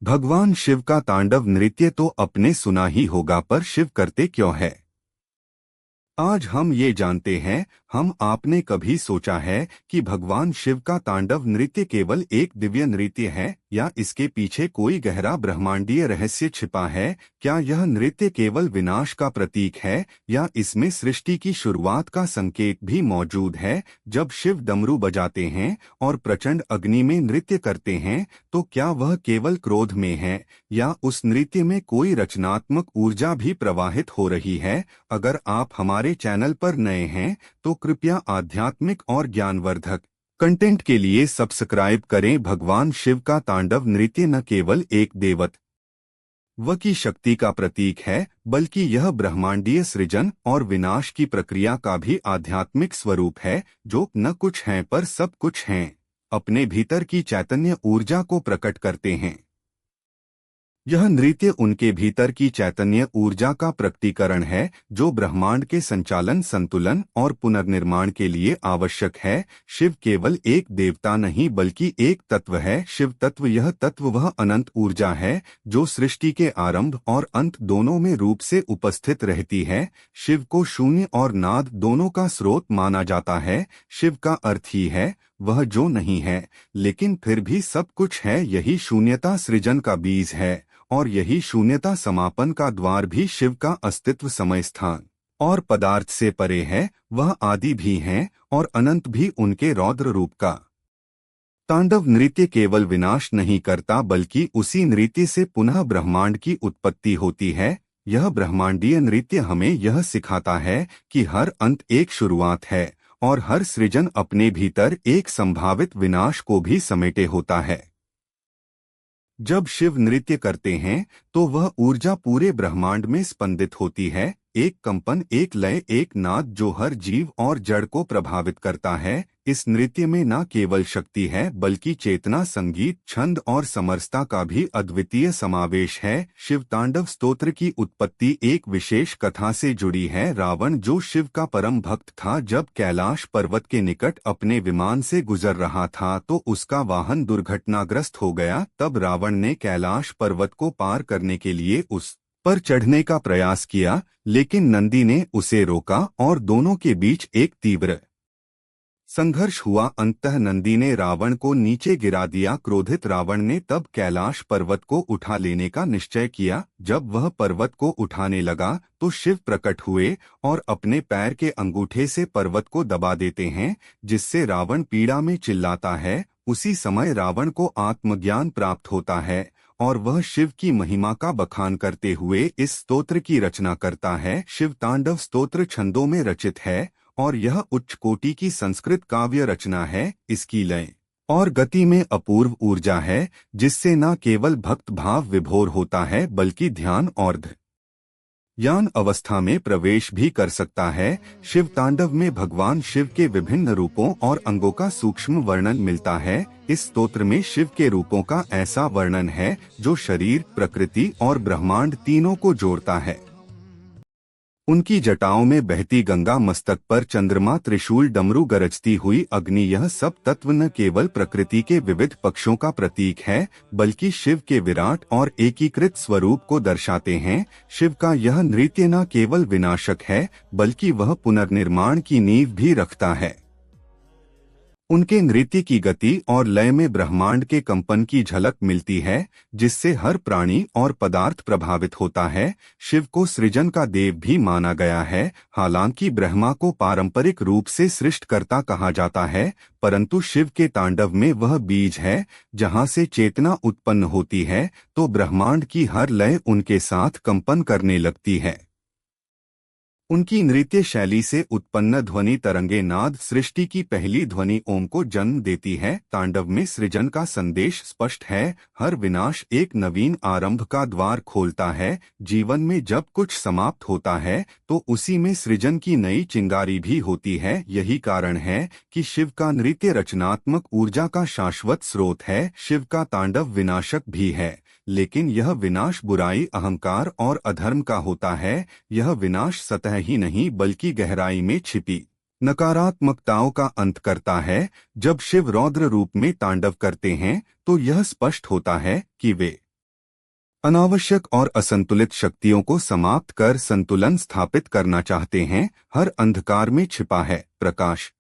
भगवान शिव का तांडव नृत्य तो अपने सुना ही होगा, पर शिव करते क्यों है? आज हम ये जानते हैं। आपने कभी सोचा है कि भगवान शिव का तांडव नृत्य केवल एक दिव्य नृत्य है या इसके पीछे कोई गहरा ब्रह्मांडीय रहस्य छिपा है? क्या यह नृत्य केवल विनाश का प्रतीक है या इसमें सृष्टि की शुरुआत का संकेत भी मौजूद है? जब शिव डमरू बजाते हैं और प्रचंड अग्नि में नृत्य करते हैं, तो क्या वह केवल क्रोध में है या उस नृत्य में कोई रचनात्मक ऊर्जा भी प्रवाहित हो रही है? अगर आप हमारे चैनल पर नए हैं तो कृपया आध्यात्मिक और ज्ञानवर्धक कंटेंट के लिए सब्सक्राइब करें। भगवान शिव का तांडव नृत्य न केवल एक देवत्व की शक्ति का प्रतीक है, बल्कि यह ब्रह्मांडीय सृजन और विनाश की प्रक्रिया का भी आध्यात्मिक स्वरूप है, जो न कुछ हैं पर सब कुछ हैं। अपने भीतर की चैतन्य ऊर्जा को प्रकट करते हैं। यह नृत्य उनके भीतर की चैतन्य ऊर्जा का प्रकटीकरण है, जो ब्रह्मांड के संचालन, संतुलन और पुनर्निर्माण के लिए आवश्यक है। शिव केवल एक देवता नहीं, बल्कि एक तत्व है। शिव तत्व, यह तत्व वह अनंत ऊर्जा है जो सृष्टि के आरंभ और अंत दोनों में रूप से उपस्थित रहती है। शिव को शून्य और नाद दोनों का स्रोत माना जाता है। शिव का अर्थ ही है वह जो नहीं है लेकिन फिर भी सब कुछ है। यही शून्यता सृजन का बीज है और यही शून्यता समापन का द्वार भी। शिव का अस्तित्व समय, स्थान और पदार्थ से परे है। वह आदि भी हैं और अनंत भी। उनके रौद्र रूप का तांडव नृत्य केवल विनाश नहीं करता, बल्कि उसी नृत्य से पुनः ब्रह्मांड की उत्पत्ति होती है। यह ब्रह्मांडीय नृत्य हमें यह सिखाता है कि हर अंत एक शुरुआत है और हर सृजन अपने भीतर एक संभावित विनाश को भी समेटे होता है। जब शिव नृत्य करते हैं तो वह ऊर्जा पूरे ब्रह्मांड में स्पंदित होती है। एक कंपन, एक लय, एक नाद जो हर जीव और जड़ को प्रभावित करता है। इस नृत्य में न केवल शक्ति है, बल्कि चेतना, संगीत, छंद और समरसता का भी अद्वितीय समावेश है। शिव तांडव स्तोत्र की उत्पत्ति एक विशेष कथा से जुड़ी है। रावण, जो शिव का परम भक्त था, जब कैलाश पर्वत के निकट अपने विमान से गुजर रहा था तो उसका वाहन दुर्घटनाग्रस्त हो गया। तब रावण ने कैलाश पर्वत को पार करने के लिए उस पर चढ़ने का प्रयास किया, लेकिन नंदी ने उसे रोका और दोनों के बीच एक तीव्र संघर्ष हुआ। अंततः नंदी ने रावण को नीचे गिरा दिया। क्रोधित रावण ने तब कैलाश पर्वत को उठा लेने का निश्चय किया। जब वह पर्वत को उठाने लगा तो शिव प्रकट हुए और अपने पैर के अंगूठे से पर्वत को दबा देते हैं, जिससे रावण पीड़ा में चिल्लाता है। उसी समय रावण को आत्मज्ञान प्राप्त होता है और वह शिव की महिमा का बखान करते हुए इस स्तोत्र की रचना करता है। शिव तांडव स्तोत्र छंदों में रचित है और यह उच्च कोटि की संस्कृत काव्य रचना है। इसकी लय और गति में अपूर्व ऊर्जा है, जिससे न केवल भक्त भाव विभोर होता है, बल्कि ध्यान और ज्ञान अवस्था में प्रवेश भी कर सकता है। शिव तांडव में भगवान शिव के विभिन्न रूपों और अंगों का सूक्ष्म वर्णन मिलता है। इस स्तोत्र में शिव के रूपों का ऐसा वर्णन है जो शरीर, प्रकृति और ब्रह्मांड तीनों को जोड़ता है। उनकी जटाओं में बहती गंगा, मस्तक पर चंद्रमा, त्रिशूल, डमरू, गरजती हुई अग्नि, यह सब तत्व न केवल प्रकृति के विविध पक्षों का प्रतीक है, बल्कि शिव के विराट और एकीकृत स्वरूप को दर्शाते हैं। शिव का यह नृत्य न केवल विनाशक है, बल्कि वह पुनर्निर्माण की नींव भी रखता है। उनके नृत्य की गति और लय में ब्रह्मांड के कंपन की झलक मिलती है, जिससे हर प्राणी और पदार्थ प्रभावित होता है। शिव को सृजन का देव भी माना गया है। हालांकि ब्रह्मा को पारंपरिक रूप से सृष्टिकर्ता कहा जाता है, परंतु शिव के तांडव में वह बीज है जहां से चेतना उत्पन्न होती है, तो ब्रह्मांड की हर लय उनके साथ कंपन करने लगती है। उनकी नृत्य शैली से उत्पन्न ध्वनि तरंगे नाद सृष्टि की पहली ध्वनि ओम को जन्म देती है। तांडव में सृजन का संदेश स्पष्ट है। हर विनाश एक नवीन आरंभ का द्वार खोलता है। जीवन में जब कुछ समाप्त होता है तो उसी में सृजन की नई चिंगारी भी होती है। यही कारण है कि शिव का नृत्य रचनात्मक ऊर्जा का शाश्वत स्रोत है। शिव का तांडव विनाशक भी है, लेकिन यह विनाश बुराई, अहंकार और अधर्म का होता है। यह विनाश सतह ही नहीं, बल्कि गहराई में छिपी नकारात्मकताओं का अंत करता है। जब शिव रौद्र रूप में तांडव करते हैं तो यह स्पष्ट होता है कि वे अनावश्यक और असंतुलित शक्तियों को समाप्त कर संतुलन स्थापित करना चाहते हैं। हर अंधकार में छिपा है प्रकाश,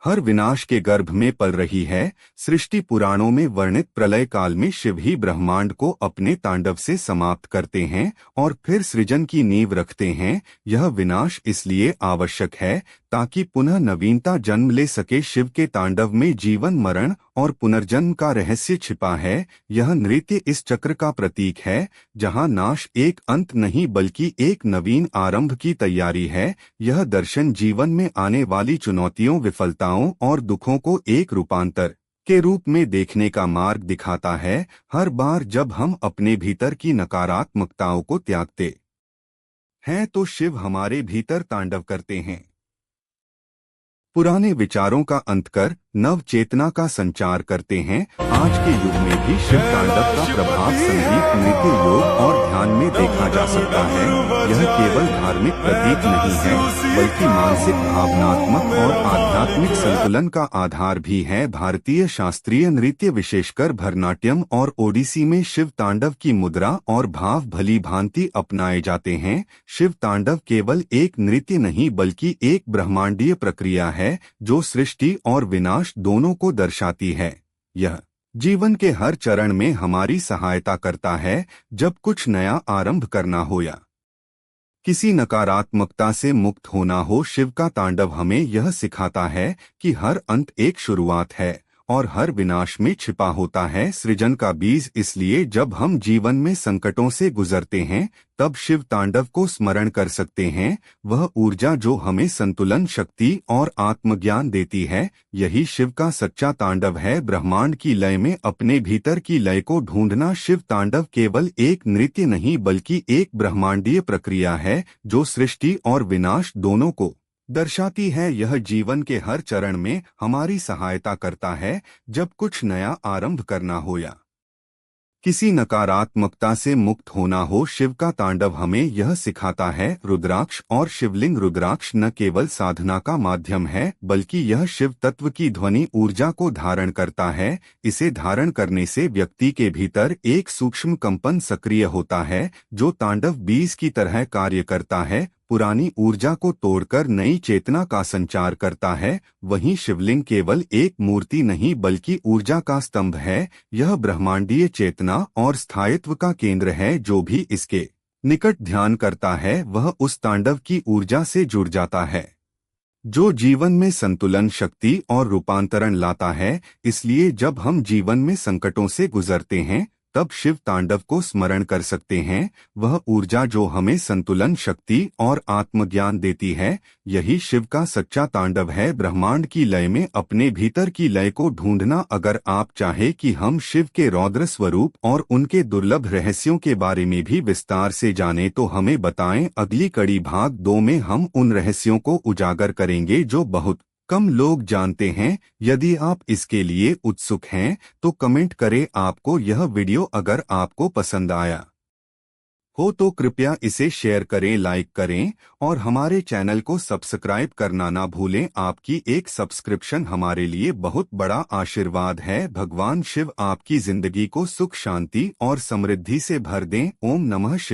हर विनाश के गर्भ में पल रही है सृष्टि। पुराणों में वर्णित प्रलय काल में शिव ही ब्रह्मांड को अपने तांडव से समाप्त करते हैं और फिर सृजन की नींव रखते हैं। यह विनाश इसलिए आवश्यक है ताकि पुनः नवीनता जन्म ले सके। शिव के तांडव में जीवन, मरण और पुनर्जन्म का रहस्य छिपा है। यह नृत्य इस चक्र का प्रतीक है जहां नाश एक अंत नहीं बल्कि एक नवीन आरंभ की तैयारी है। यह दर्शन जीवन में आने वाली चुनौतियों, विफलताओं और दुखों को एक रूपांतर के रूप में देखने का मार्ग दिखाता है। हर बार जब हम अपने भीतर की नकारात्मकताओं को त्यागते हैं तो शिव हमारे भीतर तांडव करते हैं। पुराने विचारों का अंत कर नव चेतना का संचार करते हैं। आज के युग में भी शिव तांडव का प्रभाव संगीत, नृत्य, योग और ध्यान में देखा जा सकता है। यह केवल धार्मिक प्रतीक नहीं है बल्कि मानसिक, भावनात्मक और आध्यात्मिक संतुलन का आधार भी है। भारतीय शास्त्रीय नृत्य, विशेषकर भरतनाट्यम और ओडिसी में शिव तांडव की मुद्रा और भाव भली भांति अपनाए जाते हैं। शिव तांडव केवल एक नृत्य नहीं बल्कि एक ब्रह्मांडीय प्रक्रिया है जो सृष्टि और विनाश दोनों को दर्शाती है। यह जीवन के हर चरण में हमारी सहायता करता है। जब कुछ नया आरंभ करना हो या किसी नकारात्मकता से मुक्त होना हो, शिव का तांडव हमें यह सिखाता है कि हर अंत एक शुरुआत है और हर विनाश में छिपा होता है सृजन का बीज। इसलिए जब हम जीवन में संकटों से गुजरते हैं तब शिव तांडव को स्मरण कर सकते हैं। वह ऊर्जा जो हमें संतुलन, शक्ति और आत्मज्ञान देती है, यही शिव का सच्चा तांडव है। ब्रह्मांड की लय में अपने भीतर की लय को ढूंढना। शिव तांडव केवल एक नृत्य नहीं बल्कि एक ब्रह्मांडीय प्रक्रिया है जो सृष्टि और विनाश दोनों को दर्शाती है। यह जीवन के हर चरण में हमारी सहायता करता है। जब कुछ नया आरंभ करना हो या किसी नकारात्मकता से मुक्त होना हो, शिव का तांडव हमें यह सिखाता है। रुद्राक्ष और शिवलिंग। रुद्राक्ष न केवल साधना का माध्यम है बल्कि यह शिव तत्व की ध्वनि ऊर्जा को धारण करता है। इसे धारण करने से व्यक्ति के भीतर एक सूक्ष्म कंपन सक्रिय होता है जो तांडव बीज की तरह कार्य करता है, पुरानी ऊर्जा को तोड़कर नई चेतना का संचार करता है। वहीं शिवलिंग केवल एक मूर्ति नहीं बल्कि ऊर्जा का स्तंभ है। यह ब्रह्मांडीय चेतना और स्थायित्व का केंद्र है। जो भी इसके निकट ध्यान करता है वह उस तांडव की ऊर्जा से जुड़ जाता है जो जीवन में संतुलन, शक्ति और रूपांतरण लाता है। इसलिए जब हम जीवन में संकटों से गुजरते हैं तब शिव तांडव को स्मरण कर सकते हैं। वह ऊर्जा जो हमें संतुलन, शक्ति और आत्मज्ञान देती है, यही शिव का सच्चा तांडव है। ब्रह्मांड की लय में अपने भीतर की लय को ढूंढना। अगर आप चाहे कि हम शिव के रौद्र स्वरूप और उनके दुर्लभ रहस्यों के बारे में भी विस्तार से जानें तो हमें बताएं। अगली कड़ी भाग 2 में हम उन रहस्यों को उजागर करेंगे जो बहुत कम लोग जानते हैं। यदि आप इसके लिए उत्सुक हैं तो कमेंट करें आपको यह वीडियो अगर आपको पसंद आया हो तो कृपया इसे शेयर करें, लाइक करें और हमारे चैनल को सब्सक्राइब करना ना भूलें। आपकी एक सब्सक्रिप्शन हमारे लिए बहुत बड़ा आशीर्वाद है। भगवान शिव आपकी जिंदगी को सुख, शांति और समृद्धि से भर दें। ओम नमः शिवाय।